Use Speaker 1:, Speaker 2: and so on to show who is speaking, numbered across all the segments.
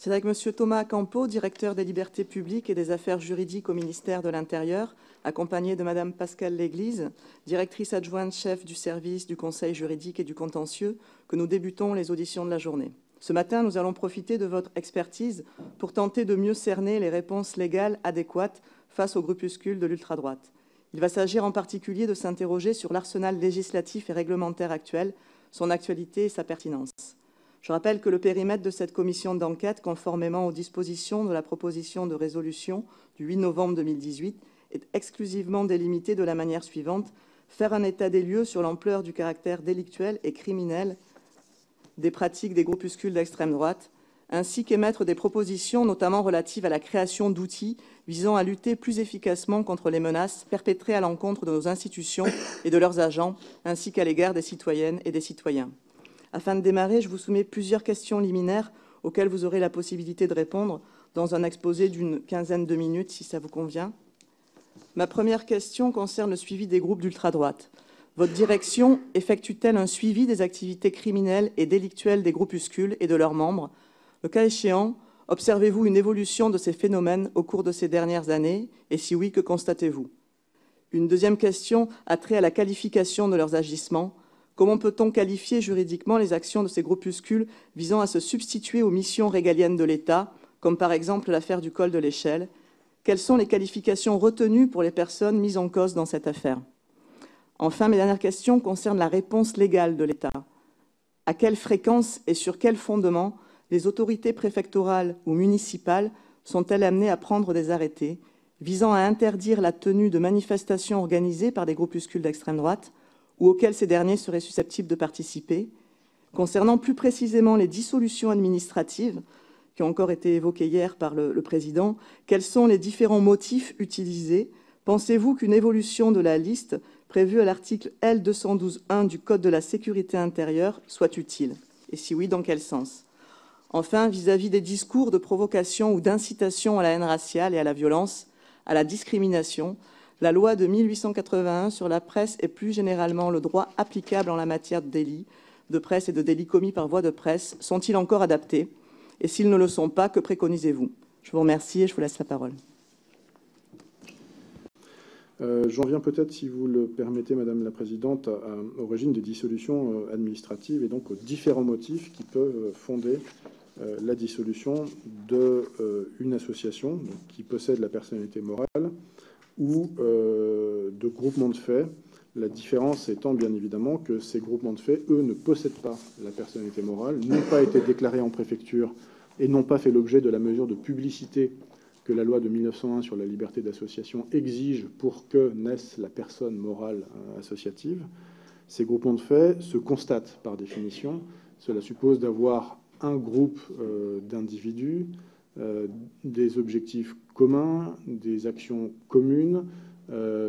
Speaker 1: C'est avec M. Thomas Campo, directeur des libertés publiques et des affaires juridiques au ministère de l'Intérieur, accompagné de Mme Pascale Léglise, directrice adjointe chef du service du Conseil juridique et du contentieux, que nous débutons les auditions de la journée. Ce matin, nous allons profiter de votre expertise pour tenter de mieux cerner les réponses légales adéquates face au groupuscule de l'ultra-droite. Il va s'agir en particulier de s'interroger sur l'arsenal législatif et réglementaire actuel, son actualité et sa pertinence. Je rappelle que le périmètre de cette commission d'enquête, conformément aux dispositions de la proposition de résolution du 8 novembre 2018, est exclusivement délimité de la manière suivante: faire un état des lieux sur l'ampleur du caractère délictuel et criminel des pratiques des groupuscules d'extrême droite, ainsi qu'émettre des propositions, notamment relatives à la création d'outils visant à lutter plus efficacement contre les menaces perpétrées à l'encontre de nos institutions et de leurs agents, ainsi qu'à l'égard des citoyennes et des citoyens. Afin de démarrer, je vous soumets plusieurs questions liminaires auxquelles vous aurez la possibilité de répondre dans un exposé d'une quinzaine de minutes, si ça vous convient. Ma première question concerne le suivi des groupes d'ultra-droite. Votre direction effectue-t-elle un suivi des activités criminelles et délictuelles des groupuscules et de leurs membres? Le cas échéant, observez-vous une évolution de ces phénomènes au cours de ces dernières années? Et si oui, que constatez-vous? Une deuxième question a trait à la qualification de leurs agissements. Comment peut-on qualifier juridiquement les actions de ces groupuscules visant à se substituer aux missions régaliennes de l'État, comme par exemple l'affaire du col de l'Échelle? Quelles sont les qualifications retenues pour les personnes mises en cause dans cette affaire? Enfin, mes dernières questions concernent la réponse légale de l'État. À quelle fréquence et sur quel fondement les autorités préfectorales ou municipales sont-elles amenées à prendre des arrêtés visant à interdire la tenue de manifestations organisées par des groupuscules d'extrême droite ou auxquels ces derniers seraient susceptibles de participer? Concernant plus précisément les dissolutions administratives, qui ont encore été évoquées hier par le Président, quels sont les différents motifs utilisés? Pensez-vous qu'une évolution de la liste prévue à l'article L212-1 du Code de la sécurité intérieure soit utile? Et si oui, dans quel sens? Enfin, vis-à-vis des discours de provocation ou d'incitation à la haine raciale et à la violence, à la discrimination, la loi de 1881 sur la presse et plus généralement le droit applicable en la matière de délits de presse et de délits commis par voie de presse sont-ils encore adaptés? Et s'ils ne le sont pas, que préconisez-vous? Je vous remercie et je vous laisse la parole.
Speaker 2: J'en viens peut-être, si vous le permettez, Madame la Présidente, au régime des dissolutions administratives et donc aux différents motifs qui peuvent fonder la dissolution d'une association donc, qui possède la personnalité morale ou de groupements de faits. La différence étant bien évidemment que ces groupements de faits, eux, ne possèdent pas la personnalité morale, n'ont pas été déclarés en préfecture et n'ont pas fait l'objet de la mesure de publicité que la loi de 1901 sur la liberté d'association exige pour que naisse la personne morale associative. Ces groupements de faits se constatent par définition. Cela suppose d'avoir un groupe d'individus, des objectifs communs, des actions communes,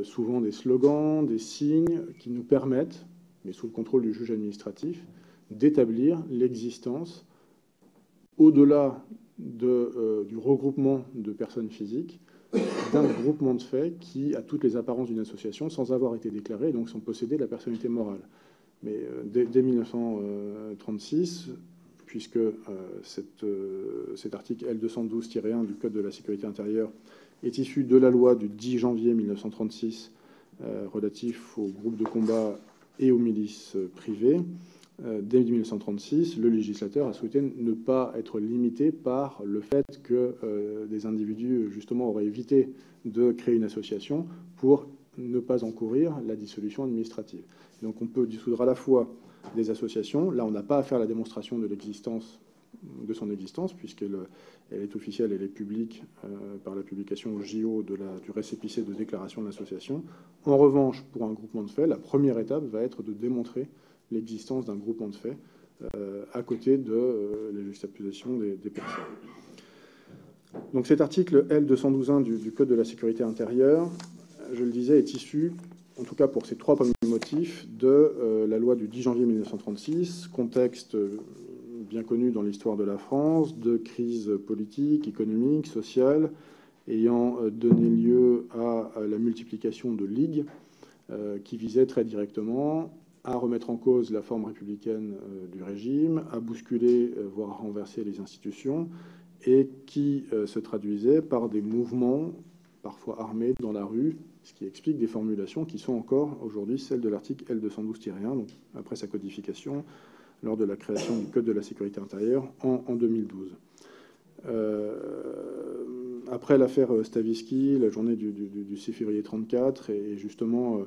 Speaker 2: souvent des slogans, des signes qui nous permettent, mais sous le contrôle du juge administratif, d'établir l'existence, au-delà du regroupement de personnes physiques, d'un groupement de faits qui a toutes les apparences d'une association sans avoir été déclaré et donc sans posséder la personnalité morale. Mais dès 1936, puisque cet article L212-1 du Code de la sécurité intérieure est issu de la loi du 10 janvier 1936 relatif aux groupes de combat et aux milices privées, dès 1936, le législateur a souhaité ne pas être limité par le fait que des individus, justement, auraient évité de créer une association pour ne pas encourir la dissolution administrative. Donc on peut dissoudre à la fois des associations. Là, on n'a pas à faire la démonstration de son existence, puisqu'elle est officielle, elle est publique par la publication au JO du récépissé de déclaration de l'association. En revanche, pour un groupement de faits, la première étape va être de démontrer l'existence d'un groupement de faits à côté de la juxtaposition des personnes. Donc cet article L212-1 du Code de la sécurité intérieure, je le disais, est issu, en tout cas pour ces trois premiers motifs, de la loi du 10 janvier 1936, contexte bien connu dans l'histoire de la France, de crise politique, économique, sociale, ayant donné lieu à la multiplication de ligues qui visaient très directement à remettre en cause la forme républicaine du régime, à bousculer, voire à renverser les institutions, et qui se traduisait par des mouvements, parfois armés, dans la rue, ce qui explique des formulations qui sont encore aujourd'hui celles de l'article L212-1, donc après sa codification, lors de la création du Code de la sécurité intérieure en 2012. Après l'affaire Stavisky, la journée du 6 février 1934, et justement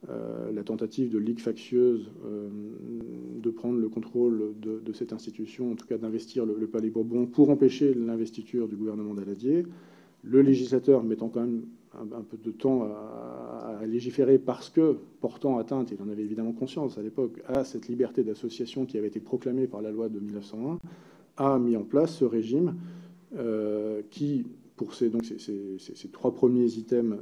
Speaker 2: la tentative de ligue factieuse de prendre le contrôle de cette institution, en tout cas d'investir le Palais Bourbon pour empêcher l'investiture du gouvernement Daladier, le législateur mettant quand même un peu de temps à légiférer parce que portant atteinte, il en avait évidemment conscience à l'époque, à cette liberté d'association qui avait été proclamée par la loi de 1901, a mis en place ce régime qui, pour ces trois premiers items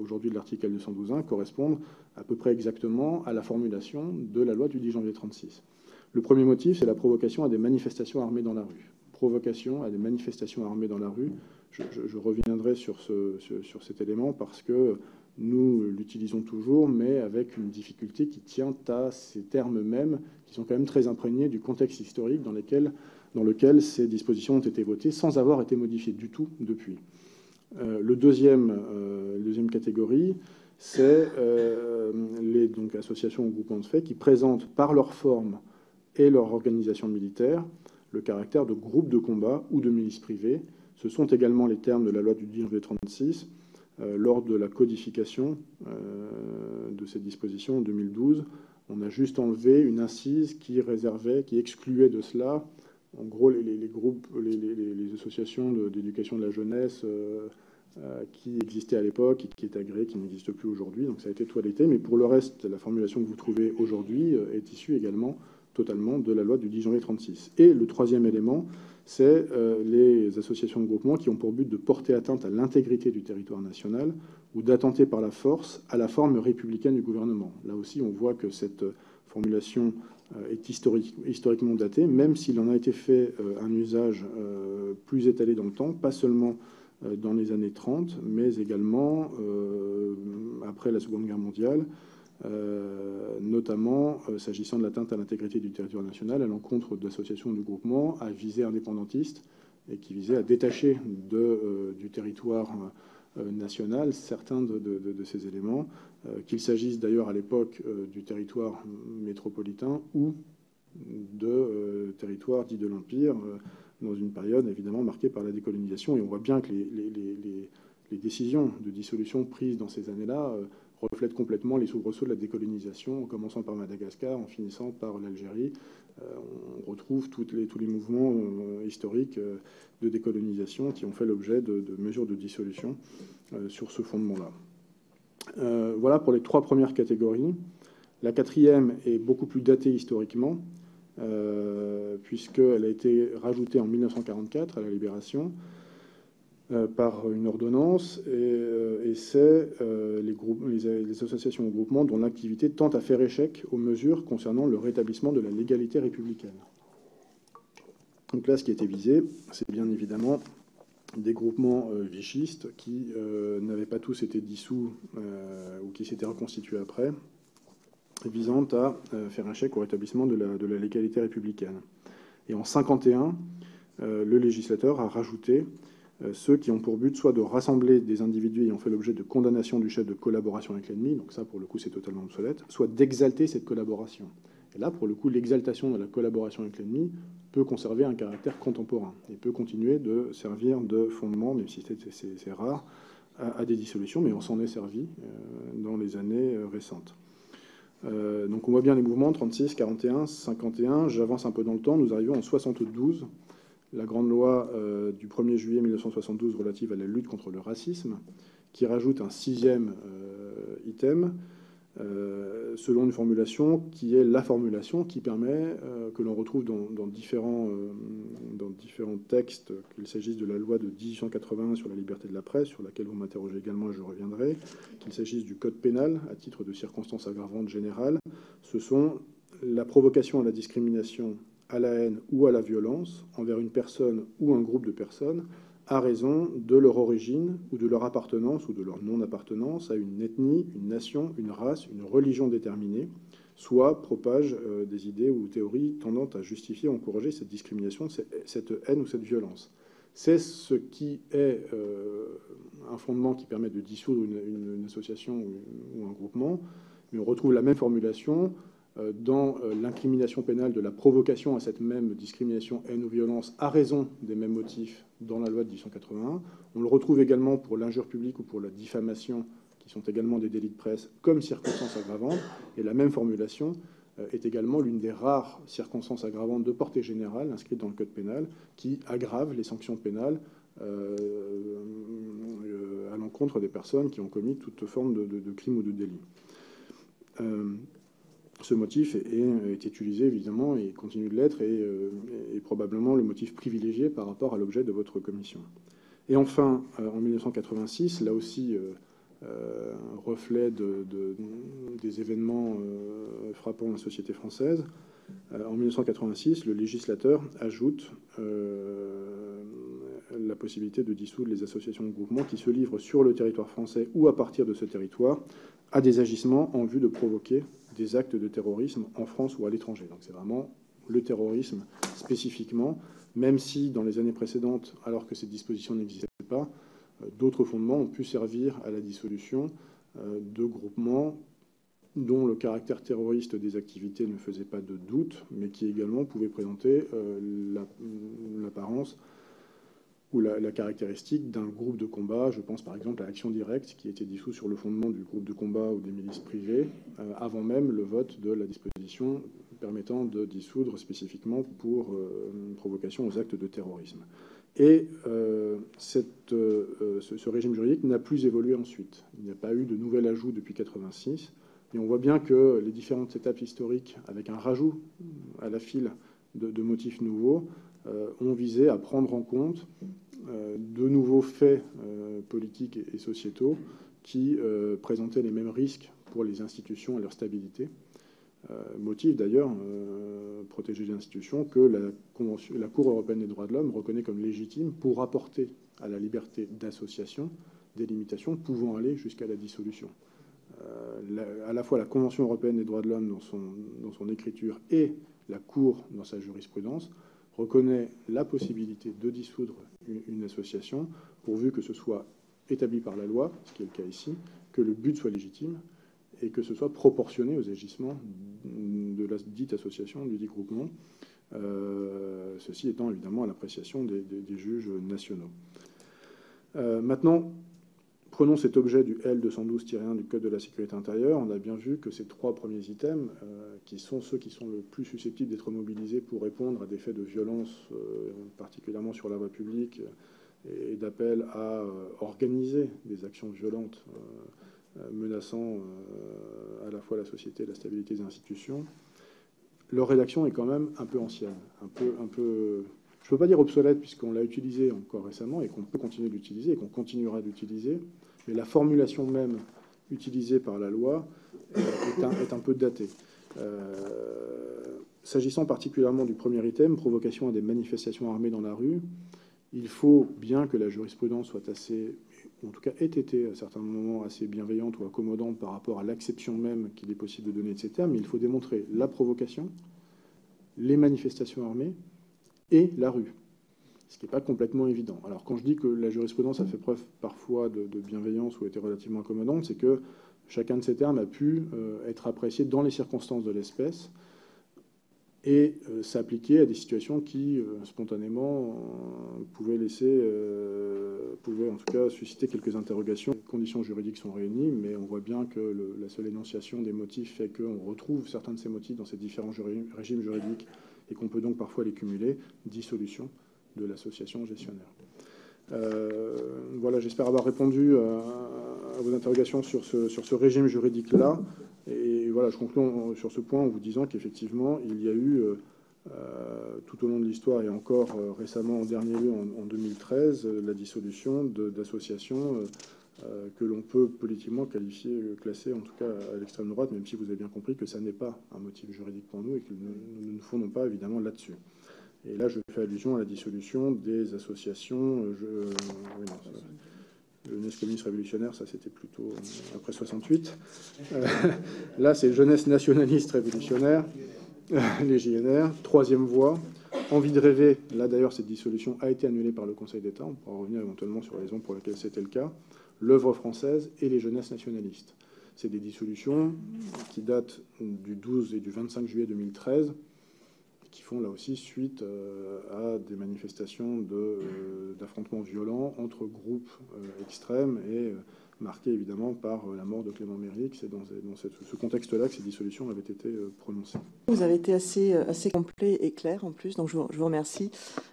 Speaker 2: aujourd'hui de l'article L212-1, correspondent à peu près exactement à la formulation de la loi du 10 janvier 1936. Le premier motif, c'est la provocation à des manifestations armées dans la rue. Provocation à des manifestations armées dans la rue. Je reviendrai sur cet élément parce que nous l'utilisons toujours, mais avec une difficulté qui tient à ces termes mêmes, qui sont quand même très imprégnés du contexte historique dans lequel ces dispositions ont été votées, sans avoir été modifiées du tout depuis. La deuxième catégorie, c'est les associations ou groupements de fait qui présentent par leur forme et leur organisation militaire le caractère de groupes de combat ou de milices privées. Ce sont également les termes de la loi du 10 janvier 1936 lors de la codification de cette disposition en 2012. On a juste enlevé une incise qui excluait de cela, en gros, les groupes, les associations d'éducation de la jeunesse qui existaient à l'époque et qui étaient agréées, qui n'existent plus aujourd'hui. Donc ça a été toiletté. Mais pour le reste, la formulation que vous trouvez aujourd'hui est issue également totalement de la loi du 10 janvier 1936. Et le troisième élément, c'est les associations de groupements qui ont pour but de porter atteinte à l'intégrité du territoire national ou d'attenter par la force à la forme républicaine du gouvernement. Là aussi, on voit que cette formulation est historiquement datée, même s'il en a été fait un usage plus étalé dans le temps, pas seulement dans les années 30, mais également après la Seconde Guerre mondiale, notamment s'agissant de l'atteinte à l'intégrité du territoire national à l'encontre d'associations de groupements à visée indépendantiste et qui visaient à détacher du territoire national certains de ces éléments, qu'il s'agisse d'ailleurs à l'époque du territoire métropolitain ou de territoire dit de l'Empire, dans une période évidemment marquée par la décolonisation. Et on voit bien que les décisions de dissolution prises dans ces années-là reflètent complètement les soubresauts de la décolonisation, en commençant par Madagascar, en finissant par l'Algérie. On retrouve tous les mouvements historiques de décolonisation qui ont fait l'objet de mesures de dissolution sur ce fondement-là. Voilà pour les trois premières catégories. La quatrième est beaucoup plus datée historiquement, puisqu'elle a été rajoutée en 1944 à la Libération par une ordonnance, et c'est les associations ou groupements dont l'activité tend à faire échec aux mesures concernant le rétablissement de la légalité républicaine. Donc là, ce qui était visé, c'est bien évidemment des groupements vichistes qui n'avaient pas tous été dissous ou qui s'étaient reconstitués après, visant à faire un chèque au rétablissement de la légalité républicaine. Et en 1951, le législateur a rajouté ceux qui ont pour but soit de rassembler des individus ayant fait l'objet de condamnation du chef de collaboration avec l'ennemi, donc ça pour le coup c'est totalement obsolète, soit d'exalter cette collaboration. Et là pour le coup l'exaltation de la collaboration avec l'ennemi peut conserver un caractère contemporain et peut continuer de servir de fondement, même si c'est rare, à des dissolutions, mais on s'en est servi dans les années récentes. Donc on voit bien les mouvements 36, 41, 51. J'avance un peu dans le temps. Nous arrivons en 72, la grande loi du 1er juillet 1972 relative à la lutte contre le racisme, qui rajoute un sixième item selon une formulation qui est la formulation qui permet, que l'on retrouve dans différents textes, qu'il s'agisse de la loi de 1881 sur la liberté de la presse, sur laquelle vous m'interrogez également et je reviendrai, qu'il s'agisse du code pénal à titre de circonstances aggravantes générales. Ce sont la provocation à la discrimination, à la haine ou à la violence envers une personne ou un groupe de personnes à raison de leur origine ou de leur appartenance ou de leur non-appartenance à une ethnie, une nation, une race, une religion déterminée, soit propage des idées ou théories tendant à justifier ou encourager cette discrimination, cette haine ou cette violence. C'est ce qui est un fondement qui permet de dissoudre une association ou un groupement, mais on retrouve la même formulation dans l'incrimination pénale de la provocation à cette même discrimination, haine ou violence à raison des mêmes motifs dans la loi de 1881. On le retrouve également pour l'injure publique ou pour la diffamation, qui sont également des délits de presse, comme circonstances aggravantes. Et la même formulation est également l'une des rares circonstances aggravantes de portée générale inscrites dans le Code pénal, qui aggrave les sanctions pénales à l'encontre des personnes qui ont commis toute forme de crime ou de délit. Ce motif est utilisé, évidemment, et continue de l'être, et est probablement le motif privilégié par rapport à l'objet de votre commission. Et enfin, en 1986, là aussi, reflet des événements frappant la société française, en 1986, le législateur ajoute la possibilité de dissoudre les associations de groupements qui se livrent sur le territoire français ou à partir de ce territoire à des agissements en vue de provoquer des actes de terrorisme en France ou à l'étranger. Donc c'est vraiment le terrorisme spécifiquement, même si dans les années précédentes, alors que cette disposition n'existait pas, d'autres fondements ont pu servir à la dissolution de groupements dont le caractère terroriste des activités ne faisait pas de doute, mais qui également pouvaient présenter l'apparence ou la caractéristique d'un groupe de combat. Je pense par exemple à l'Action Directe, qui était dissous sur le fondement du groupe de combat ou des milices privées, avant même le vote de la disposition permettant de dissoudre spécifiquement pour provocation aux actes de terrorisme. Et ce régime juridique n'a plus évolué ensuite. Il n'y a pas eu de nouvel ajout depuis 1986. Et on voit bien que les différentes étapes historiques, avec un rajout à la file de motifs nouveaux, ont visé à prendre en compte de nouveaux faits politiques et sociétaux qui présentaient les mêmes risques pour les institutions et leur stabilité. Motif d'ailleurs protégé des institutions que la Cour européenne des droits de l'homme reconnaît comme légitime pour apporter à la liberté d'association des limitations pouvant aller jusqu'à la dissolution. À la fois la Convention européenne des droits de l'homme dans son écriture et la Cour dans sa jurisprudence reconnaît la possibilité de dissoudre une association pourvu que ce soit établi par la loi, ce qui est le cas ici, que le but soit légitime et que ce soit proportionné aux agissements de la dite association, du dit groupement, ceci étant évidemment à l'appréciation des juges nationaux. Maintenant, prenons cet objet du L212-1 du Code de la sécurité intérieure. On a bien vu que ces trois premiers items, qui sont ceux qui sont le plus susceptibles d'être mobilisés pour répondre à des faits de violence, particulièrement sur la voie publique, et d'appel à organiser des actions violentes menaçant à la fois la société et la stabilité des institutions, leur rédaction est quand même un peu ancienne, un peu je ne peux pas dire obsolète, puisqu'on l'a utilisé encore récemment et qu'on peut continuer d'utiliser et qu'on continuera d'utiliser, mais la formulation même utilisée par la loi est un peu datée. S'agissant particulièrement du premier item, provocation à des manifestations armées dans la rue, il faut bien que la jurisprudence soit assez, ou en tout cas ait été à certains moments assez bienveillante ou accommodante par rapport à l'acception même qu'il est possible de donner de ces termes, mais il faut démontrer la provocation, les manifestations armées et la rue, ce qui n'est pas complètement évident. Alors quand je dis que la jurisprudence a fait preuve parfois de bienveillance ou était relativement accommodante, c'est que chacun de ces termes a pu être apprécié dans les circonstances de l'espèce et s'appliquer à des situations qui, spontanément, pouvaient en tout cas susciter quelques interrogations. Les conditions juridiques sont réunies, mais on voit bien que la seule énonciation des motifs fait qu'on retrouve certains de ces motifs dans ces différents régimes juridiques et qu'on peut donc parfois les cumuler. Dissolution de l'association gestionnaire. Voilà, j'espère avoir répondu à vos interrogations sur ce régime juridique-là. Et voilà, je conclue sur ce point en vous disant qu'effectivement, il y a eu, tout au long de l'histoire et encore récemment en dernier lieu en 2013, la dissolution d'associations que l'on peut politiquement classer en tout cas à l'extrême droite, même si vous avez bien compris que ça n'est pas un motif juridique pour nous et que nous ne fondons pas évidemment là-dessus. Et là, je fais allusion à la dissolution des associations. Jeunesse communiste révolutionnaire, ça c'était plutôt après 68. Là, c'est Jeunesse nationaliste révolutionnaire, les JNR. Troisième voie, envie de rêver, là d'ailleurs cette dissolution a été annulée par le Conseil d'État, on pourra revenir éventuellement sur les raisons pour lesquelles c'était le cas, l'œuvre française et les jeunesses nationalistes. C'est des dissolutions qui datent du 12 et du 25 juillet 2013, qui font là aussi suite à des manifestations d'affrontements violents entre groupes extrêmes et marqués évidemment par la mort de Clément Méric. C'est dans ce contexte-là que ces dissolutions avaient été prononcées.
Speaker 1: Vous avez été assez complet et clair en plus, donc je vous remercie.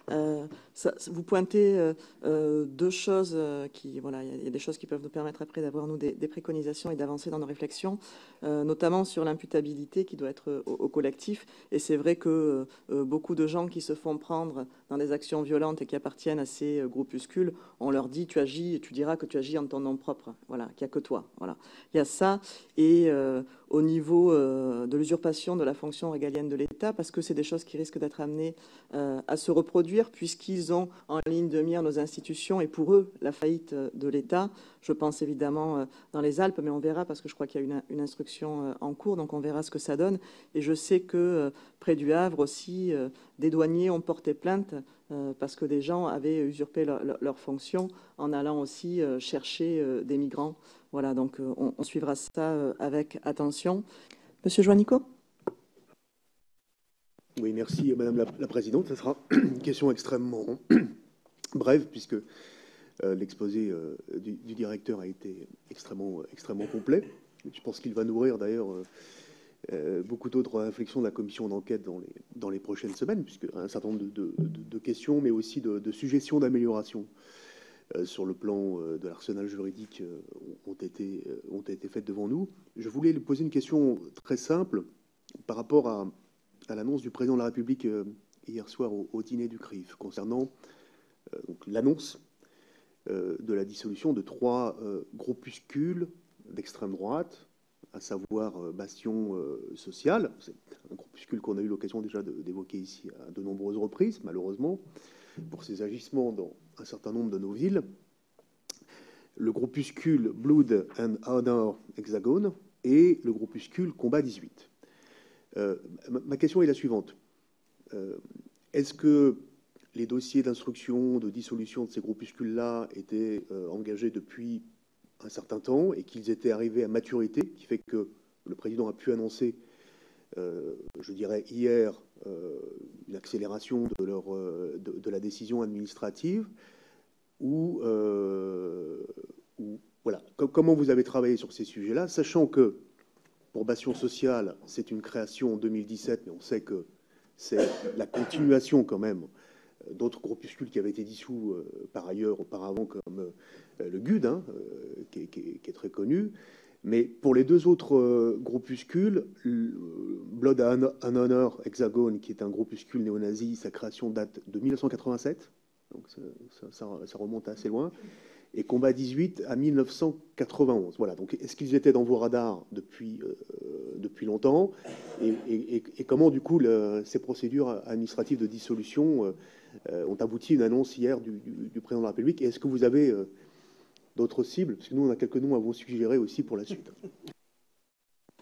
Speaker 1: Vous pointez deux choses qui, voilà, il y a des choses qui peuvent nous permettre après d'avoir nous des préconisations et d'avancer dans nos réflexions, notamment sur l'imputabilité qui doit être au collectif. Et c'est vrai que beaucoup de gens qui se font prendre dans des actions violentes et qui appartiennent à ces groupuscules, on leur dit tu agis, tu diras que tu agis en ton nom propre, voilà, qu'il n'y a que toi, voilà. Il y a ça et au niveau de l'usurpation de la fonction régalienne de l'État, parce que c'est des choses qui risquent d'être amenées à se reproduire, puisqu'ils ont en ligne de mire nos institutions, et pour eux, la faillite de l'État. Je pense évidemment dans les Alpes, mais on verra, parce que je crois qu'il y a une instruction en cours, donc on verra ce que ça donne. Et je sais que près du Havre aussi, des douaniers ont porté plainte parce que des gens avaient usurpé leur fonction en allant aussi chercher des migrants. Voilà, donc on suivra ça avec attention. Monsieur Joannico ?
Speaker 3: Oui, merci Madame la Présidente. Ce sera une question extrêmement brève, puisque l'exposé du directeur a été extrêmement complet. Je pense qu'il va nourrir d'ailleurs beaucoup d'autres réflexions de la commission d'enquête dans les prochaines semaines, puisque un certain nombre de questions, mais aussi de suggestions d'amélioration sur le plan de l'arsenal juridique ont été faites devant nous. Je voulais lui poser une question très simple par rapport à l'annonce du président de la République hier soir au dîner du CRIF concernant l'annonce de la dissolution de 3 groupuscules d'extrême droite, à savoir Bastion Social. C'est un groupuscule qu'on a eu l'occasion déjà d'évoquer ici à de nombreuses reprises, malheureusement, pour ses agissements dans un certain nombre de nos villes. Le groupuscule Blood and Honor Hexagone et le groupuscule Combat 18. Ma question est la suivante. Est-ce que les dossiers d'instruction, de dissolution de ces groupuscules-là étaient engagés depuis un certain temps et qu'ils étaient arrivés à maturité, qui fait que le président a pu annoncer, je dirais hier, une accélération de la décision administrative ou voilà. Comment vous avez travaillé sur ces sujets-là, sachant que pour Bastion Social, c'est une création en 2017, mais on sait que c'est la continuation quand même d'autres groupuscules qui avaient été dissous par ailleurs auparavant, comme le GUD, hein, qui est très connu. Mais pour les 2 autres groupuscules, Blood and Honor Hexagone, qui est un groupuscule néo-nazi, sa création date de 1987, donc ça remonte assez loin, et Combat 18 à 1991. Voilà, donc est-ce qu'ils étaient dans vos radars depuis longtemps et comment, du coup, ces procédures administratives de dissolution ont abouti à une annonce hier du président de la République? Et est-ce que vous avez d'autres cibles? Parce que nous, on a quelques noms à vous suggérer aussi pour la suite.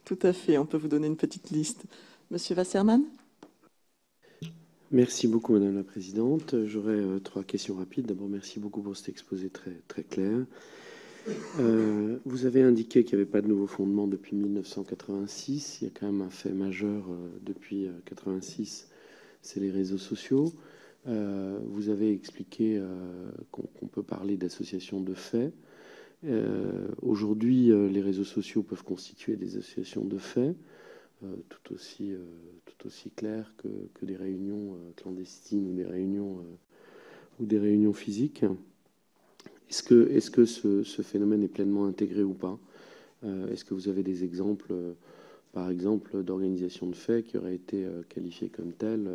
Speaker 1: Tout à fait, on peut vous donner une petite liste. Monsieur Wasserman?
Speaker 4: Merci beaucoup, Madame la Présidente. J'aurais 3 questions rapides. D'abord, merci beaucoup pour cet exposé très, très clair. Vous avez indiqué qu'il n'y avait pas de nouveau fondement depuis 1986. Il y a quand même un fait majeur depuis 1986, c'est les réseaux sociaux. Vous avez expliqué qu'on peut parler d'association de faits. Aujourd'hui, les réseaux sociaux peuvent constituer des associations de faits, tout aussi claires que des réunions clandestines ou des réunions physiques. Est-ce que ce phénomène est pleinement intégré ou pas? Est-ce que vous avez des exemples, par exemple, d'organisations de faits qui auraient été qualifiées comme telles,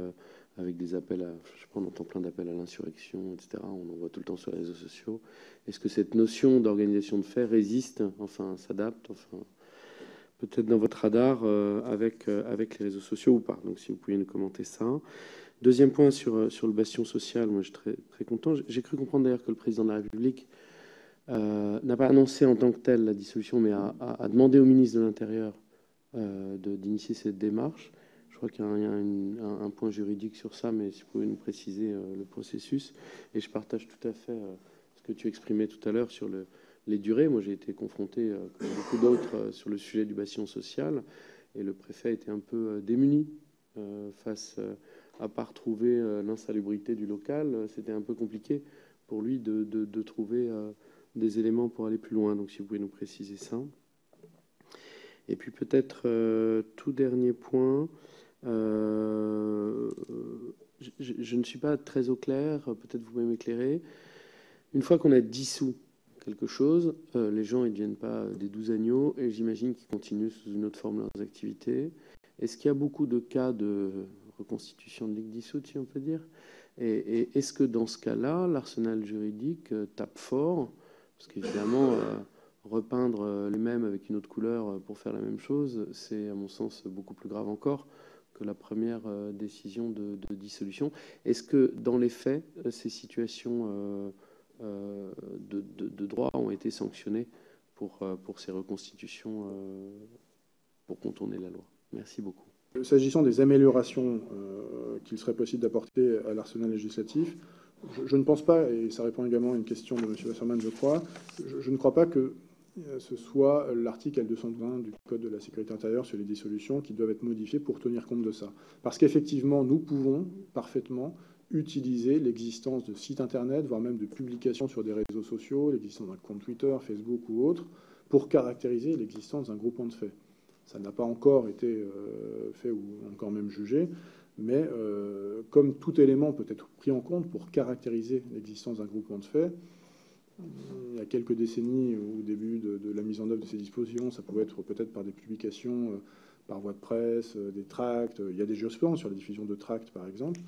Speaker 4: avec des appels à, je sais pas, on entend plein d'appels à l'insurrection, etc. On en voit tout le temps sur les réseaux sociaux. Est-ce que cette notion d'organisation de faits résiste, enfin s'adapte, enfin peut-être dans votre radar avec les réseaux sociaux ou pas? Donc si vous pouviez nous commenter ça. Deuxième point sur le bastion social, moi je suis très, très content. J'ai cru comprendre d'ailleurs que le président de la République n'a pas annoncé en tant que tel la dissolution, mais a demandé au ministre de l'Intérieur d'initier cette démarche. Je crois qu'il y a un point juridique sur ça, mais si vous pouvez nous préciser le processus. Et je partage tout à fait ce que tu exprimais tout à l'heure sur les durées. Moi, j'ai été confronté, comme beaucoup d'autres, sur le sujet du bâtiment social, et le préfet était un peu démuni face à pas retrouver l'insalubrité du local. C'était un peu compliqué pour lui de trouver des éléments pour aller plus loin. Donc, si vous pouvez nous préciser ça. Et puis peut-être tout dernier point, je ne suis pas très au clair, peut-être vous pouvez m'éclairer. Une fois qu'on a dissous quelque chose, les gens ne deviennent pas des 12 agneaux, et j'imagine qu'ils continuent sous une autre forme leurs activités. Est-ce qu'il y a beaucoup de cas de reconstitution de ligue dissoute, si on peut dire? Et est-ce que dans ce cas-là, l'arsenal juridique tape fort? Parce qu'évidemment, repeindre les mêmes avec une autre couleur pour faire la même chose, c'est à mon sens beaucoup plus grave encore que la première décision de dissolution. Est-ce que dans les faits, ces situations de droit ont été sanctionnées pour ces reconstitutions pour contourner la loi? Merci beaucoup.
Speaker 2: S'agissant des améliorations qu'il serait possible d'apporter à l'arsenal législatif, je ne pense pas, et ça répond également à une question de M. Wasserman, je crois, je ne crois pas que ce soit l'article L220 du Code de la sécurité intérieure sur les dissolutions qui doivent être modifiés pour tenir compte de ça. Parce qu'effectivement, nous pouvons parfaitement utiliser l'existence de sites Internet, voire même de publications sur des réseaux sociaux, l'existence d'un compte Twitter, Facebook ou autre, pour caractériser l'existence d'un groupement de faits. Ça n'a pas encore été fait ou encore même jugé, mais comme tout élément peut être pris en compte pour caractériser l'existence d'un groupement de faits, il y a quelques décennies, au début de la mise en œuvre de ces dispositions, ça pouvait être peut-être par des publications, par voie de presse, des tracts. Il y a des jurisprudences sur la diffusion de tracts, par exemple.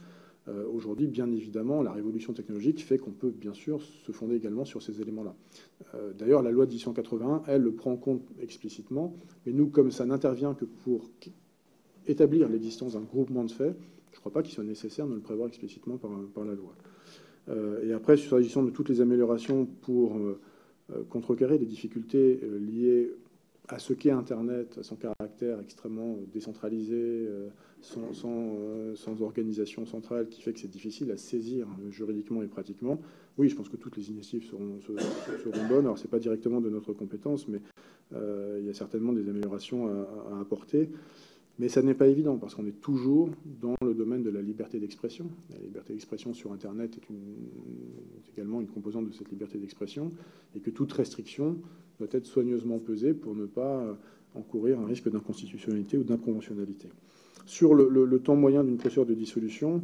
Speaker 2: Aujourd'hui, bien évidemment, la révolution technologique fait qu'on peut bien sûr se fonder également sur ces éléments-là. D'ailleurs, la loi de 1881, elle le prend en compte explicitement, mais nous, comme ça n'intervient que pour établir l'existence d'un groupement de faits, je ne crois pas qu'il soit nécessaire de le prévoir explicitement par la loi. Et après, s'agissant de toutes les améliorations pour contrecarrer les difficultés liées à ce qu'est Internet, à son caractère extrêmement décentralisé, sans organisation centrale, qui fait que c'est difficile à saisir juridiquement et pratiquement. Oui, je pense que toutes les initiatives seront bonnes. Alors, ce n'est pas directement de notre compétence, mais il y a certainement des améliorations à apporter. Mais ça n'est pas évident, parce qu'on est toujours dans le domaine de la liberté d'expression. La liberté d'expression sur Internet est également une composante de cette liberté d'expression, et que toute restriction doit être soigneusement pesée pour ne pas encourir un risque d'inconstitutionnalité ou d'inconventionnalité. Sur le temps moyen d'une procédure de dissolution,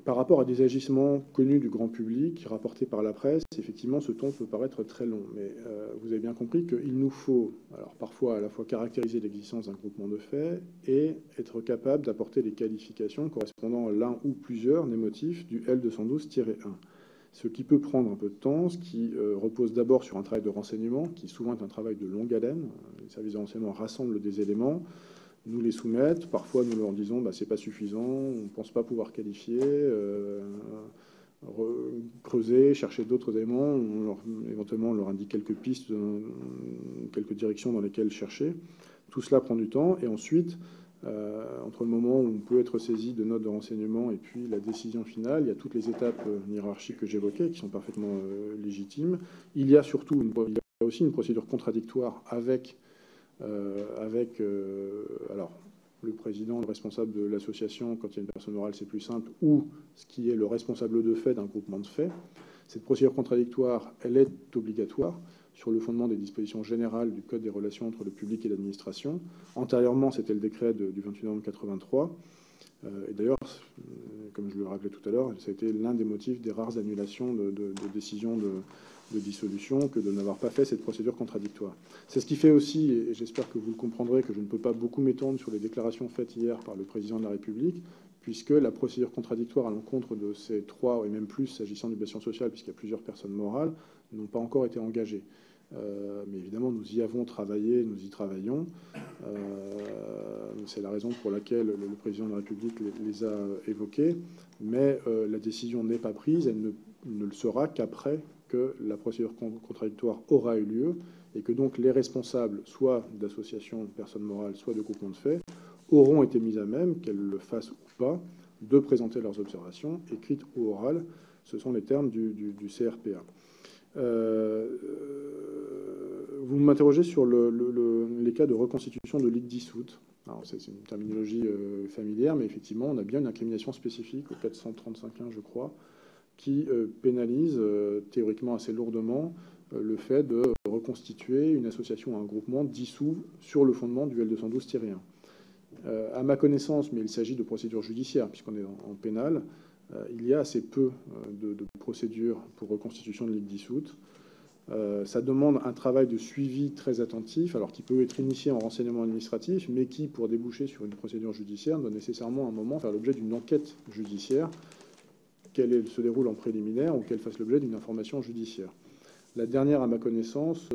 Speaker 2: par rapport à des agissements connus du grand public, rapportés par la presse, effectivement, ce temps peut paraître très long. Mais vous avez bien compris qu'il nous faut, alors parfois à la fois caractériser l'existence d'un groupement de faits et être capable d'apporter les qualifications correspondant à l'un ou plusieurs des motifs du L212-1. Ce qui peut prendre un peu de temps, ce qui repose d'abord sur un travail de renseignement, qui souvent est un travail de longue haleine. Les services de renseignement rassemblent des éléments, nous les soumettent, parfois nous leur disons c'est pas suffisant, on ne pense pas pouvoir qualifier, creuser, chercher d'autres éléments, éventuellement on leur indique quelques pistes, quelques directions dans lesquelles chercher. Tout cela prend du temps, et ensuite, entre le moment où on peut être saisi de notes de renseignement et puis la décision finale, il y a toutes les étapes hiérarchiques que j'évoquais qui sont parfaitement légitimes. Il y a surtout aussi une procédure contradictoire avec alors, le président, le responsable de l'association, quand il y a une personne morale, c'est plus simple, ou ce qui est le responsable de fait d'un groupement de faits. Cette procédure contradictoire, elle est obligatoire sur le fondement des dispositions générales du Code des relations entre le public et l'administration. Antérieurement, c'était le décret du 28 novembre 1983. Et d'ailleurs, comme je le rappelais tout à l'heure, ça a été l'un des motifs des rares annulations de décisions de dissolution que de n'avoir pas fait cette procédure contradictoire. C'est ce qui fait aussi, et j'espère que vous le comprendrez, que je ne peux pas beaucoup m'étendre sur les déclarations faites hier par le président de la République, puisque la procédure contradictoire à l'encontre de ces trois, et même plus, s'agissant du bâtiment social, puisqu'il y a plusieurs personnes morales, n'ont pas encore été engagées. Mais évidemment, nous y avons travaillé, nous y travaillons. C'est la raison pour laquelle le président de la République les a évoquées. Mais la décision n'est pas prise, elle ne le sera qu'après que la procédure contradictoire aura eu lieu et que donc les responsables, soit d'associations de personnes morales, soit de groupements de faits, auront été mis à même, qu'elles le fassent ou pas, de présenter leurs observations, écrites ou orales. Ce sont les termes du CRPA. Vous m'interrogez sur les cas de reconstitution de lits dissoutes. C'est une terminologie familière, mais effectivement, on a bien une incrimination spécifique au 435.1, je crois, qui pénalise théoriquement assez lourdement le fait de reconstituer une association ou un groupement dissous sur le fondement du L212-1. À ma connaissance, mais il s'agit de procédures judiciaires, puisqu'on est en pénal, il y a assez peu de procédures pour reconstitution de lits dissoutes. Ça demande un travail de suivi très attentif, alors qui peut être initié en renseignement administratif, mais qui, pour déboucher sur une procédure judiciaire, doit nécessairement à un moment faire l'objet d'une enquête judiciaire, qu'elle se déroule en préliminaire ou qu'elle fasse l'objet d'une information judiciaire. La dernière, à ma connaissance,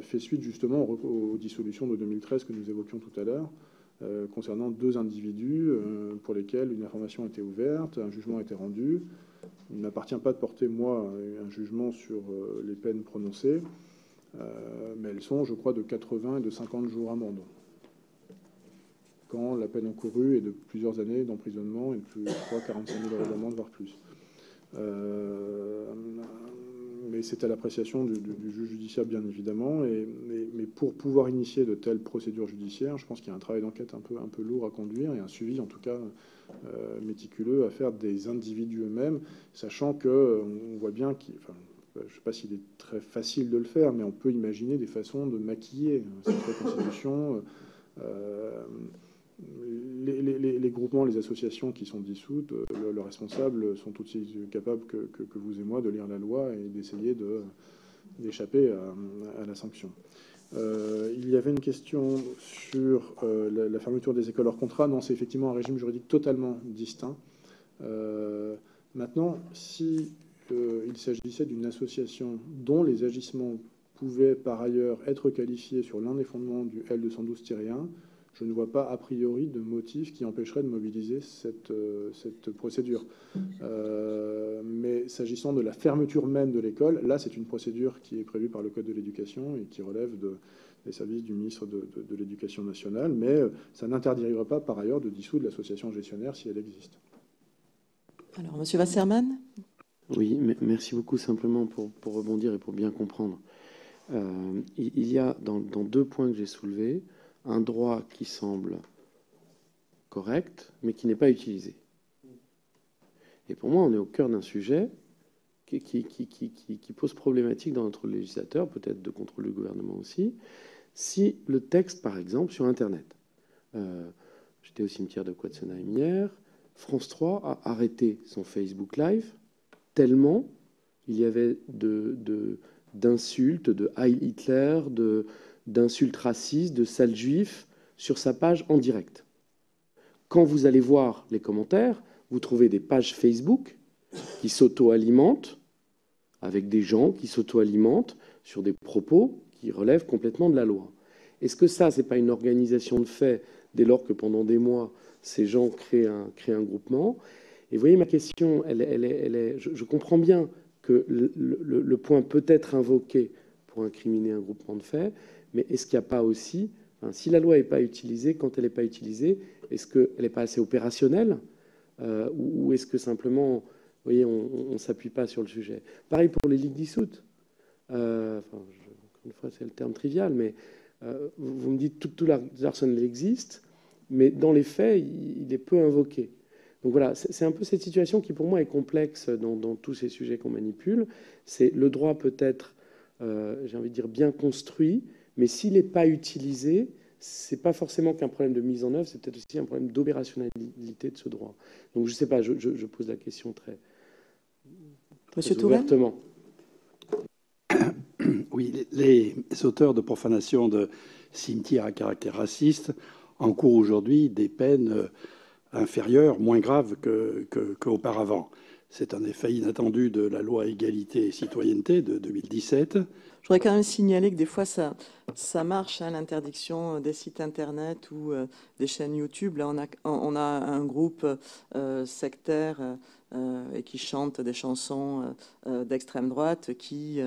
Speaker 2: fait suite justement aux dissolutions de 2013 que nous évoquions tout à l'heure, concernant 2 individus pour lesquels une information a été ouverte, un jugement a été rendu. Il ne m'appartient pas de porter, moi, un jugement sur les peines prononcées, mais elles sont, je crois, de 80 et de 50 jours amende, quand la peine encourue est de plusieurs années d'emprisonnement et de plus, je crois, 45 000 € d'amende, voire plus. Mais c'est à l'appréciation du juge judiciaire, bien évidemment. Mais pour pouvoir initier de telles procédures judiciaires, je pense qu'il y a un travail d'enquête un peu lourd à conduire et un suivi, en tout cas, méticuleux à faire des individus eux-mêmes, sachant qu'on voit bien je ne sais pas s'il est très facile de le faire, mais on peut imaginer des façons de maquiller cette reconstitution. Les groupements, les associations qui sont dissoutes, leurs responsables sont aussi capables que vous et moi de lire la loi et d'essayer d'échapper à la sanction. Il y avait une question sur la fermeture des écoles hors contrat. Non, c'est effectivement un régime juridique totalement distinct. Maintenant, si il s'agissait d'une association dont les agissements pouvaient par ailleurs être qualifiés sur l'un des fondements du L212-1, je ne vois pas a priori de motif qui empêcherait de mobiliser cette procédure. Mais s'agissant de la fermeture même de l'école, là, c'est une procédure qui est prévue par le Code de l'éducation et qui relève des services du ministre de l'Éducation nationale, mais ça n'interdirait pas par ailleurs de dissoudre l'association gestionnaire si elle existe.
Speaker 1: Alors, Monsieur Wasserman.
Speaker 4: Oui, merci beaucoup. Simplement pour rebondir et pour bien comprendre. Il y a dans 2 points que j'ai soulevés, un droit qui semble correct, mais qui n'est pas utilisé. Et pour moi, on est au cœur d'un sujet qui pose problématique dans notre législateur, peut-être de contrôle du gouvernement aussi. Si le texte, par exemple, sur Internet, j'étais au cimetière de Quatsenheim hier, France 3 a arrêté son Facebook Live tellement il y avait d'insultes, de Heil Hitler, d'insultes racistes, de sales juifs sur sa page en direct. Quand vous allez voir les commentaires, vous trouvez des pages Facebook qui s'auto-alimentent avec des gens qui s'auto-alimentent sur des propos qui relèvent complètement de la loi. Est-ce que ça, c'est pas une organisation de fait dès lors que pendant des mois, ces gens créent un groupement? Et vous voyez, ma question, elle est je comprends bien que le point peut être invoqué pour incriminer un groupement de fait, mais est-ce qu'il n'y a pas aussi, si la loi n'est pas utilisée, quand elle n'est pas utilisée, est-ce qu'elle n'est pas assez opérationnelle ou est-ce que simplement, vous voyez, on ne s'appuie pas sur le sujet? Pareil pour les ligues dissoutes. Encore une fois, c'est le terme trivial, mais vous me dites tout l'arsenal existe, mais dans les faits, il est peu invoqué. Donc voilà, c'est un peu cette situation qui, pour moi, est complexe dans tous ces sujets qu'on manipule. C'est le droit peut être, j'ai envie de dire, bien construit, mais s'il n'est pas utilisé, c'est pas forcément qu'un problème de mise en œuvre, c'est peut-être aussi un problème d'opérationnalité de ce droit. Donc je ne sais pas, je pose la question très ouvertement.
Speaker 5: Oui, les auteurs de profanation de cimetières à caractère raciste encourent aujourd'hui des peines inférieures, moins graves qu'auparavant. C'est un effet inattendu de la loi Égalité et Citoyenneté de 2017,
Speaker 1: Je voudrais quand même signaler que des fois, ça marche, hein, l'interdiction des sites Internet ou des chaînes YouTube. Là, on a un groupe sectaire et qui chante des chansons d'extrême droite qui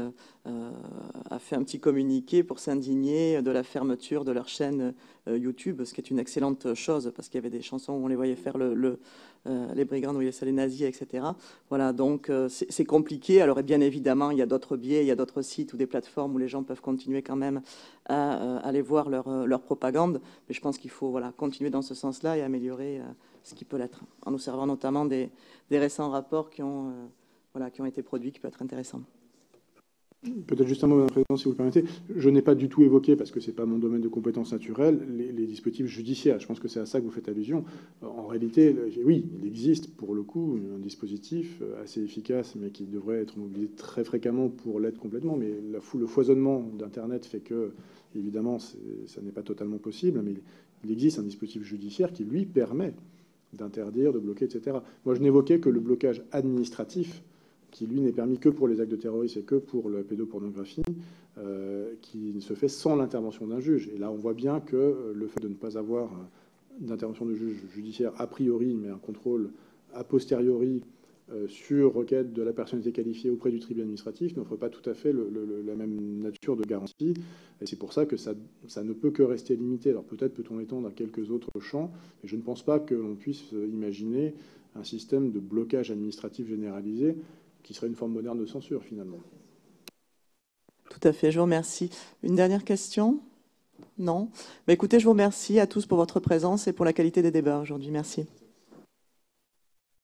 Speaker 1: a fait un petit communiqué pour s'indigner de la fermeture de leur chaîne YouTube, ce qui est une excellente chose, parce qu'il y avait des chansons où on les voyait faire les brigands, où il y a les nazis, etc. Voilà, donc c'est compliqué. Alors bien évidemment, il y a d'autres biais, il y a d'autres sites ou des plateformes où les gens peuvent continuer quand même à aller voir leur propagande, mais je pense qu'il faut continuer dans ce sens-là et améliorer ce qui peut l'être, en nous servant notamment des récents rapports qui ont été produits, qui peuvent être intéressants.
Speaker 2: Peut-être juste un mot, Madame la Présidente, si vous le permettez. Je n'ai pas du tout évoqué, parce que ce n'est pas mon domaine de compétence naturelle, les dispositifs judiciaires. Je pense que c'est à ça que vous faites allusion. En réalité, oui, il existe pour le coup un dispositif assez efficace, mais qui devrait être mobilisé très fréquemment pour l'être complètement. Mais le foisonnement d'Internet fait que, évidemment, ça n'est pas totalement possible. Mais il existe un dispositif judiciaire qui, lui, permet d'interdire, de bloquer, etc. Moi, je n'évoquais que le blocage administratif, qui, lui, n'est permis que pour les actes de terrorisme et que pour la pédopornographie, qui se fait sans l'intervention d'un juge. Et là, on voit bien que le fait de ne pas avoir d'intervention de juge judiciaire a priori, mais un contrôle a posteriori sur requête de la personnalité qualifiée auprès du tribunal administratif n'offre pas tout à fait la même nature de garantie. Et c'est pour ça que ça ne peut que rester limité. Alors peut-être peut-on l'étendre à quelques autres champs, mais je ne pense pas que l'on puisse imaginer un système de blocage administratif généralisé qui serait une forme moderne de censure, finalement.
Speaker 1: Tout à fait, je vous remercie. Une dernière question ? Non ? Écoutez, je vous remercie à tous pour votre présence et pour la qualité des débats aujourd'hui. Merci.